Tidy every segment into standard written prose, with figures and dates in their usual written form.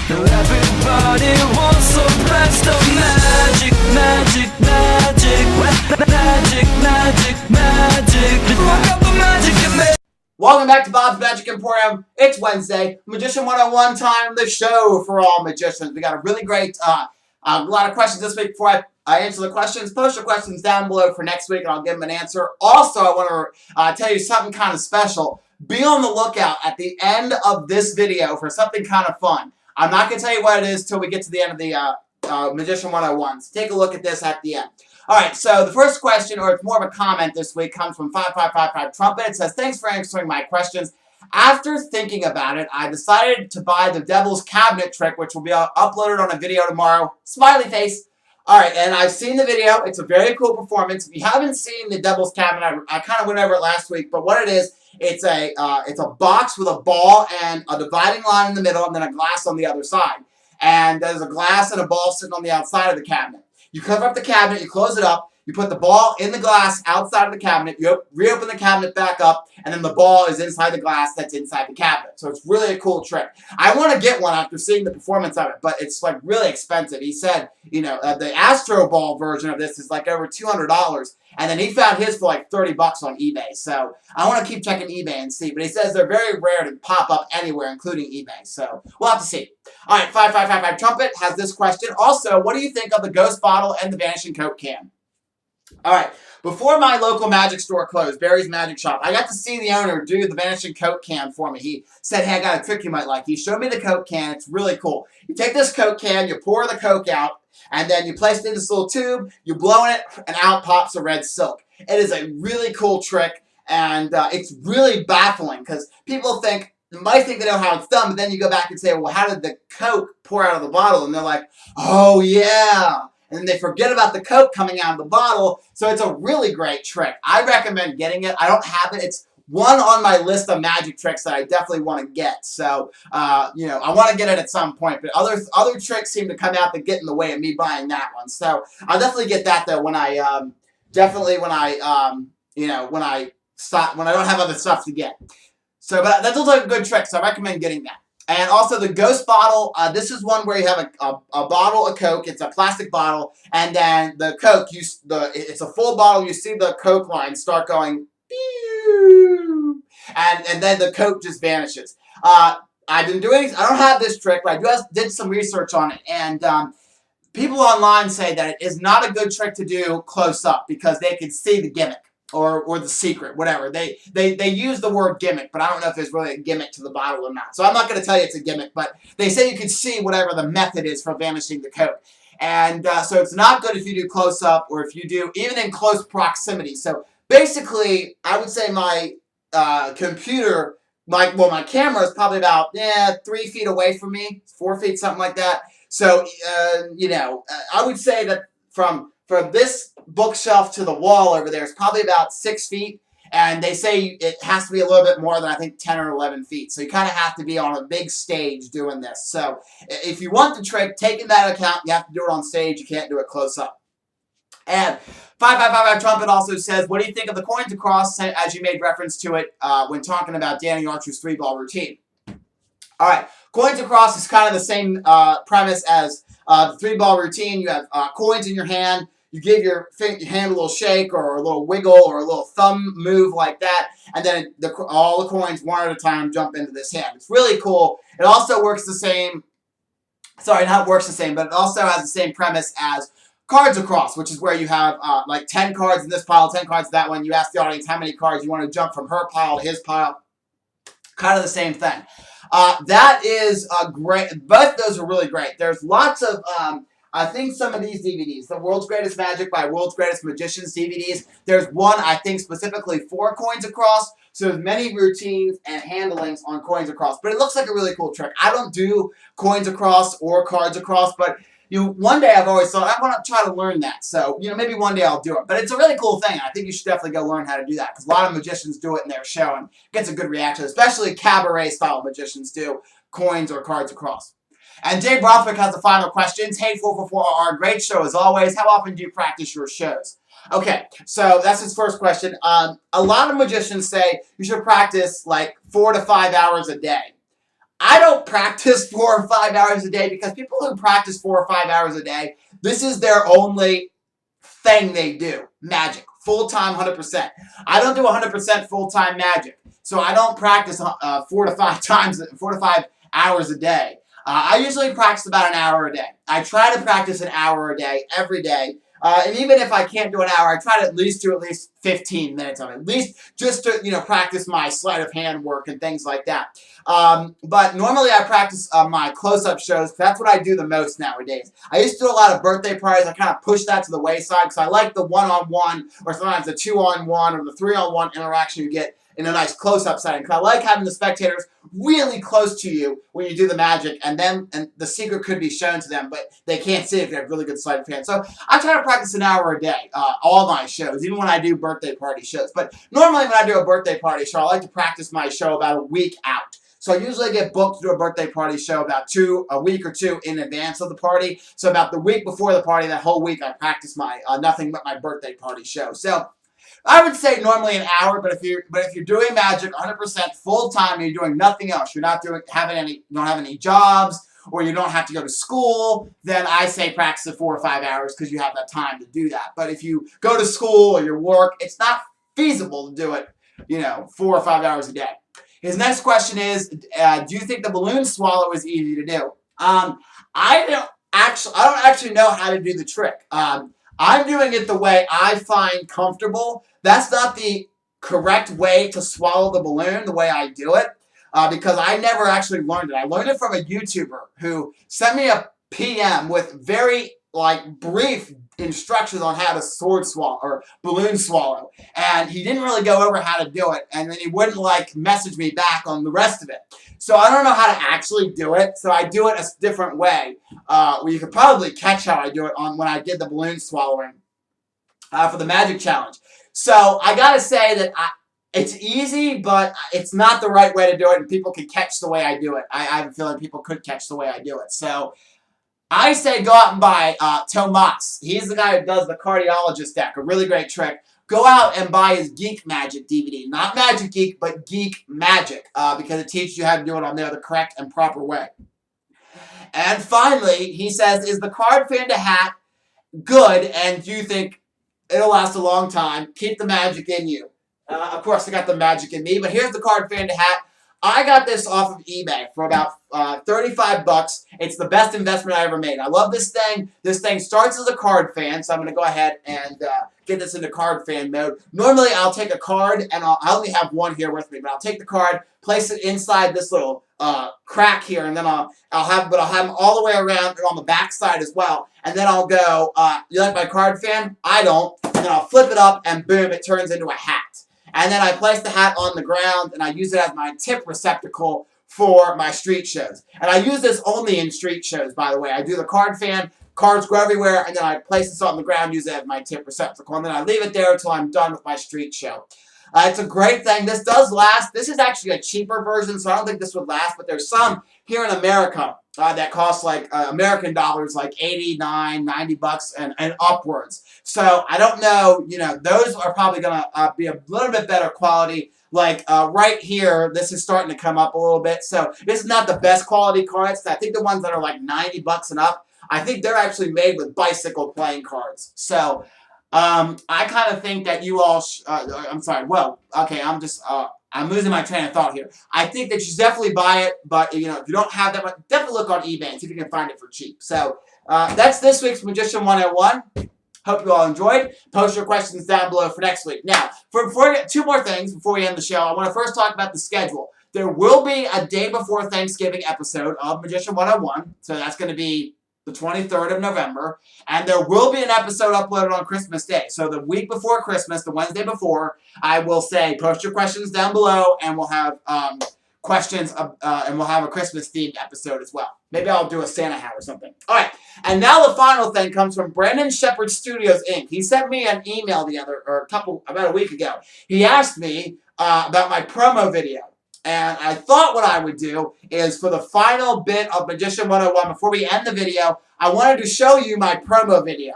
Everybody wants some blast of magic, magic, magic, magic, magic, magic. Look up the magic in me. Welcome back to Bob's Magic Emporium. It's Wednesday, Magician 101 time, the show for all magicians. We got a really great, a lot of questions this week. Before I answer the questions, post your questions down below for next week and I'll give them an answer. Also, I want to tell you something kind of special. Be on the lookout at the end of this video for something kind of fun. I'm not going to tell you what it is till we get to the end of the Magician 101. So take a look at this at the end. Alright, so the first question, or it's more of a comment this week, comes from 5555 Trumpet. It says, thanks for answering my questions. After thinking about it, I decided to buy the Devil's Cabinet trick, which will be uploaded on a video tomorrow. Smiley face. Alright, and I've seen the video. It's a very cool performance. If you haven't seen the Devil's Cabinet, I kind of went over it last week, but what it is, it's a box with a ball and a dividing line in the middle and then a glass on the other side. And there's a glass and a ball sitting on the outside of the cabinet. You cover up the cabinet, you close it up, you put the ball in the glass outside of the cabinet, you reopen the cabinet back up, and then the ball is inside the glass that's inside the cabinet. So it's really a cool trick. I want to get one after seeing the performance of it, but it's like really expensive. He said, you know, the Astro Ball version of this is like over $200, and then he found his for like 30 bucks on eBay. So I want to keep checking eBay and see, but he says they're very rare to pop up anywhere, including eBay. So we'll have to see. All right, 5555 Trumpet has this question. Also, what do you think of the Ghost Bottle and the Vanishing Coke can? All right, before my local magic store closed, Barry's Magic Shop, I got to see the owner do the Vanishing Coke can for me. He said, hey, I got a trick you might like. He showed me the Coke can. It's really cool. You take this Coke can, you pour the Coke out, and then you place it in this little tube, you blow in it, and out pops a red silk. It is a really cool trick, and it's really baffling because people might think they know how it's done, but then you go back and say, well, how did the Coke pour out of the bottle? And they're like, oh, yeah. And then they forget about the Coke coming out of the bottle, so it's a really great trick. I recommend getting it. I don't have it. It's one on my list of magic tricks that I definitely want to get. So, you know, I want to get it at some point, but other tricks seem to come out that get in the way of me buying that one. So I'll definitely get that though when I, you know, when I don't have other stuff to get. So, but that looks like a good trick, so I recommend getting that. And also the Ghost Bottle, this is one where you have a bottle of Coke. It's a plastic bottle, and then the Coke, it's a full bottle. You see the Coke line start going, and then the Coke just vanishes. I don't have this trick, but I did some research on it, and people online say that it is not a good trick to do close up because they can see the gimmick. Or the secret, whatever. They use the word gimmick, but I don't know if there's really a gimmick to the bottle or not. So I'm not going to tell you it's a gimmick, but they say you can see whatever the method is for vanishing the Coke. And so it's not good if you do close up or if you do even in close proximity. So basically, I would say my computer, my camera is probably about 3 feet away from me, 4 feet, something like that. So, you know, I would say that from this bookshelf to the wall over there is probably about 6 feet, and they say it has to be a little bit more than I think 10 or 11 feet. So you kind of have to be on a big stage doing this. So if you want the trick, taking that into account, you have to do it on stage. You can't do it close up. And 5555 Trumpet also says, what do you think of the coin to cross, as you made reference to it when talking about Danny Archer's 3-ball routine? All right, coin to cross is kind of the same premise as the 3-ball routine. You have coins in your hand. You give your hand a little shake or a little wiggle or a little thumb move like that, and then all the coins one at a time jump into this hand. It's really cool. It also works the same, sorry, not works the same, but it also has the same premise as Cards Across, which is where you have like 10 cards in this pile, 10 cards in that one. You ask the audience how many cards you want to jump from her pile to his pile. Kind of the same thing. That is great. Both those are really great. There's lots of... I think some of these DVDs, the World's Greatest Magic by World's Greatest Magicians DVDs, there's one, I think, specifically for Coins Across. So there's many routines and handlings on Coins Across. But it looks like a really cool trick. I don't do Coins Across or Cards Across, but one day I've always thought, I want to try to learn that. So, maybe one day I'll do it. But it's a really cool thing. I think you should definitely go learn how to do that. Because a lot of magicians do it in their show and gets a good reaction. Especially cabaret-style magicians do Coins or Cards Across. And Dave Rothwick has the final questions. Hey, 444RR, great show as always. How often do you practice your shows? Okay, so that's his first question. A lot of magicians say you should practice like 4 to 5 hours a day. I don't practice 4 or 5 hours a day because people who practice 4 or 5 hours a day, this is their only thing they do. Magic. Full-time, 100%. I don't do 100% full-time magic. So I don't practice 4 to 5 hours a day. I usually practice about an hour a day. I try to practice an hour a day, every day. And even if I can't do an hour, I try to at least do 15 minutes of it. At least just to, practice my sleight of hand work and things like that. But normally I practice my close-up shows, because that's what I do the most nowadays. I used to do a lot of birthday parties. I kind of pushed that to the wayside, because I like the one-on-one, or sometimes the two-on-one, or the three-on-one interaction you get in a nice close-up setting. Because I like having the spectators really close to you when you do the magic, and the secret could be shown to them, but they can't see it if you have really good sleight of hand. So I try to practice an hour a day, all my shows, even when I do birthday party shows. But normally when I do a birthday party show, I like to practice my show about a week out. So I usually get booked to do a birthday party show about a week or two in advance of the party. So about the week before the party, that whole week, I practice my nothing but my birthday party show. So I would say normally an hour, but if you're doing magic 100% full time and you're doing nothing else, you don't have any jobs, or you don't have to go to school, then I say practice at 4 or 5 hours, because you have that time to do that. But if you go to school or your work, it's not feasible to do it, 4 or 5 hours a day. His next question is, do you think the balloon swallow is easy to do? I don't actually know how to do the trick. I'm doing it the way I find comfortable. That's not the correct way to swallow the balloon, the way I do it, because I never actually learned it. I learned it from a YouTuber who sent me a PM with very brief instructions on how to sword swallow or balloon swallow, and he didn't really go over how to do it, and then he wouldn't message me back on the rest of it. So I don't know how to actually do it, so I do it a different way. Well, you could probably catch how I do it when I did the balloon swallowing for the magic challenge. So I gotta say that it's easy, but it's not the right way to do it, and people can catch the way I do it. I have a feeling people could catch the way I do it. So I say go out and buy Tomas. He's the guy who does the cardiologist deck, a really great trick. Go out and buy his Geek Magic DVD. Not Magic Geek, but Geek Magic, because it teaches you how to do it on the correct and proper way. And finally, he says, is the Card Panda hat good, and do you think it'll last a long time? Keep the magic in you. Of course, I got the magic in me, but here's the Card Panda hat. I got this off of eBay for about 35 bucks. It's the best investment I ever made. I love this thing. This thing starts as a card fan, so I'm going to go ahead and get this into card fan mode. Normally, I'll take a card, and I only have one here with me, but I'll take the card, place it inside this little crack here, and then I'll have them all the way around and on the back side as well. And then I'll go, you like my card fan? I don't. And then I'll flip it up, and boom, it turns into a hat. And then I place the hat on the ground, and I use it as my tip receptacle for my street shows. And I use this only in street shows, by the way. I do the card fan, cards go everywhere, and then I place this on the ground, use it as my tip receptacle, and then I leave it there until I'm done with my street show. It's a great thing. This does last. This is actually a cheaper version, so I don't think this would last, but there's some here in America that cost American dollars, like 89, 90 bucks and upwards. So I don't know, those are probably going to be a little bit better quality. Right here, this is starting to come up a little bit. So this is not the best quality cards. I think the ones that are like 90 bucks and up, I think they're actually made with bicycle playing cards. So I kind of think that you all, I'm sorry, well, okay, I'm losing my train of thought here. I think that you should definitely buy it, but if you don't have that, definitely look on eBay and see if you can find it for cheap. So that's this week's Magician 101. Hope you all enjoyed. Post your questions down below for next week. Now, two more things before we end the show. I want to first talk about the schedule. There will be a day before Thanksgiving episode of Magician 101, so that's going to be the 23rd of November, and there will be an episode uploaded on Christmas Day. So the week before Christmas, the Wednesday before, I will say post your questions down below, and we'll have questions, and we'll have a Christmas-themed episode as well. Maybe I'll do a Santa hat or something. All right, and now the final thing comes from Brandon Shepherd Studios, Inc. He sent me an email about a week ago. He asked me about my promo video. And I thought what I would do is for the final bit of Magician 101, before we end the video, I wanted to show you my promo video,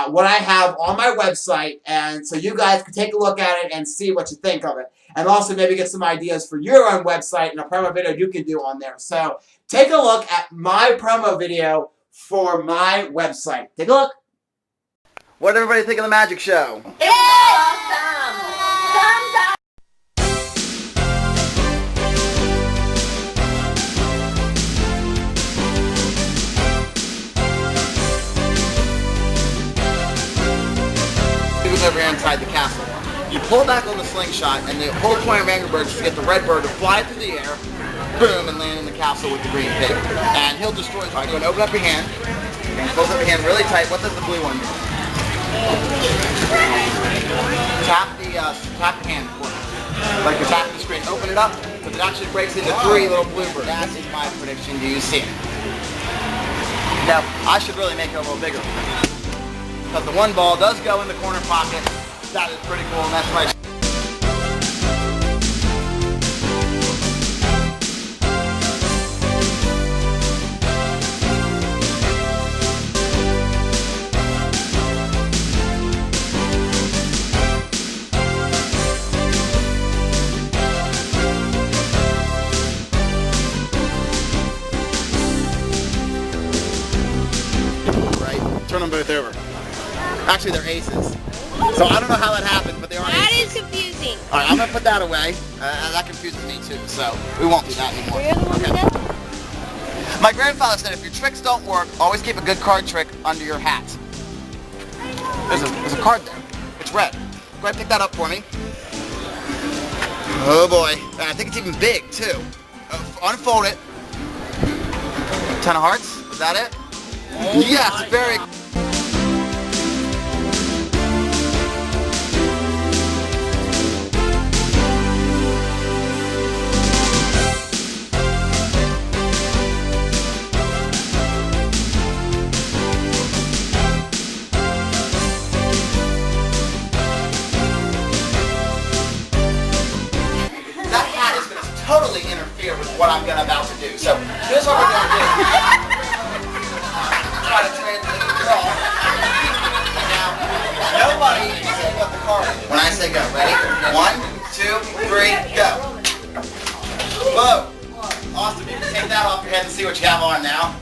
what I have on my website, and so you guys can take a look at it and see what you think of it. and also maybe get some ideas for your own website and a promo video you can do on there. So take a look at my promo video for my website. Take a look. What did everybody think of the magic show? Awesome! Thumbs up! Over here inside the castle. You pull back on the slingshot, and the whole point of Angry Birds is to get the red bird to fly through the air, boom, and land in the castle with the green pig. And he'll destroy it. Alright, go and open up your hand. Close up your hand really tight. What does the blue one do? Tap the hand for me. Like you're tapping the screen. Open it up, because it actually breaks into 3 little blue birds. That is my prediction. Do you see it? Now, I should really make it a little bigger. Because the one ball does go in the corner pocket. That is pretty cool, and that's my... Right, turn them both over. Actually, they're aces. So I don't know how that happened, but they are That aces. is confusing. All right, I'm going to put that away. That confuses me too, so we won't do that anymore. You're the one who does it? My grandfather said if your tricks don't work, always keep a good card trick under your hat. There's a card there. It's red. Go ahead and pick that up for me. Oh boy. I think it's even big too. Unfold it. 10 of hearts. Was that it? Yes, very... totally interfere with what I'm about to do. So here's what we're going to do. Try to translate the draw. Now, nobody is saying what the card is. When I say go, ready? 1, 2, 3, go. Whoa. Awesome. You can take that off your head and see what you have on now.